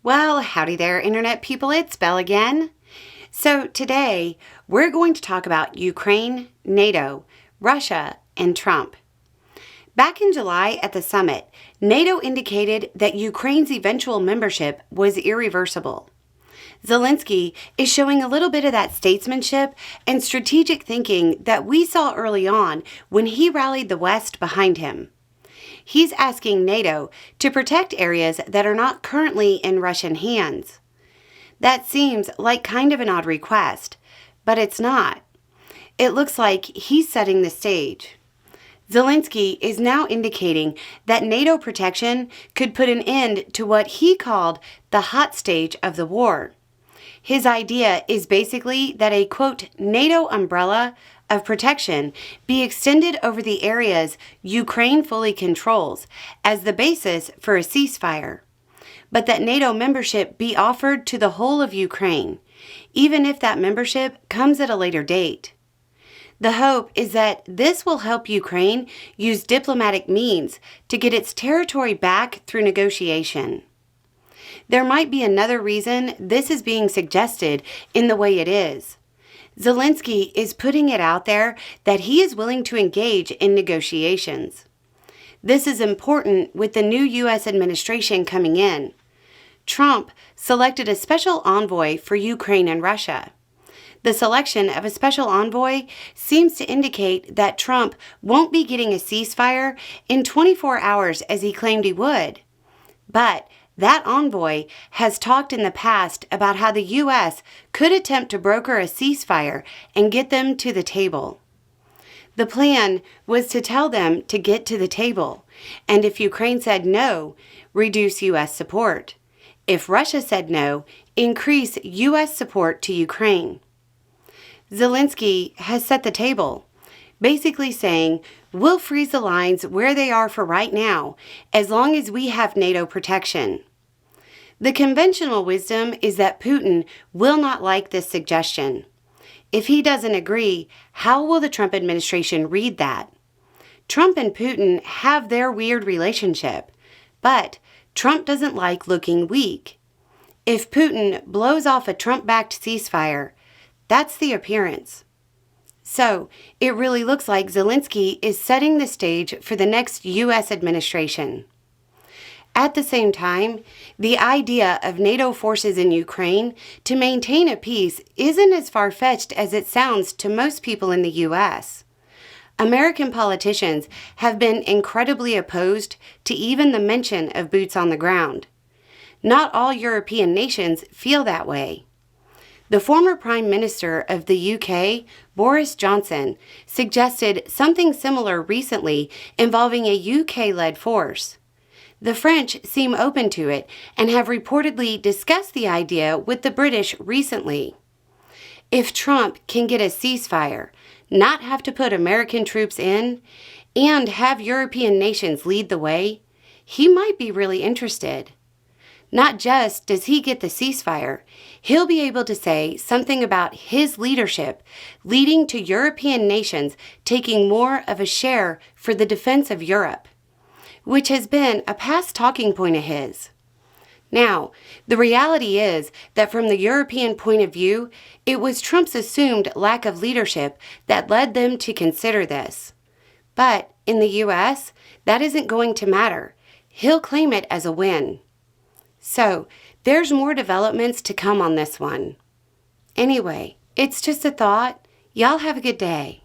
Well, howdy there, Internet people. It's Belle again. So today, we're going to talk about Ukraine, NATO, Russia, and Trump. Back in July at the summit, NATO indicated that Ukraine's eventual membership was irreversible. Zelensky is showing a little bit of that statesmanship and strategic thinking that we saw early on when he rallied the West behind him. He's asking NATO to protect areas that are not currently in Russian hands. That seems like kind of an odd request, but it's not. It looks like he's setting the stage. Zelensky is now indicating that NATO protection could put an end to what he called the hot stage of the war. His idea is basically that a, quote, NATO umbrella of protection be extended over the areas Ukraine fully controls as the basis for a ceasefire, but that NATO membership be offered to the whole of Ukraine, even if that membership comes at a later date. The hope is that this will help Ukraine use diplomatic means to get its territory back through negotiation. There might be another reason this is being suggested in the way it is. Zelensky is putting it out there that he is willing to engage in negotiations. This is important with the new U.S. administration coming in. Trump selected a special envoy for Ukraine and Russia. The selection of a special envoy seems to indicate that Trump won't be getting a ceasefire in 24 hours as he claimed he would. But that envoy has talked in the past about how the U.S. could attempt to broker a ceasefire and get them to the table. The plan was to tell them to get to the table, and if Ukraine said no, reduce U.S. support. If Russia said no, increase U.S. support to Ukraine. Zelensky has set the table, basically saying, we'll freeze the lines where they are for right now, as long as we have NATO protection. The conventional wisdom is that Putin will not like this suggestion. If he doesn't agree, how will the Trump administration read that? Trump and Putin have their weird relationship, but Trump doesn't like looking weak. If Putin blows off a Trump-backed ceasefire, that's the appearance. So, it really looks like Zelensky is setting the stage for the next U.S. administration. At the same time, the idea of NATO forces in Ukraine to maintain a peace isn't as far-fetched as it sounds to most people in the U.S. American politicians have been incredibly opposed to even the mention of boots on the ground. Not all European nations feel that way. The former Prime Minister of the UK, Boris Johnson, suggested something similar recently involving a UK-led force. The French seem open to it and have reportedly discussed the idea with the British recently. If Trump can get a ceasefire, not have to put American troops in, and have European nations lead the way, he might be really interested. Not just does he get the ceasefire, he'll be able to say something about his leadership leading to European nations taking more of a share for the defense of Europe, which has been a past talking point of his. Now, the reality is that from the European point of view, it was Trump's assumed lack of leadership that led them to consider this. But in the U.S., that isn't going to matter. He'll claim it as a win. So, there's more developments to come on this one. Anyway, it's just a thought. Y'all have a good day.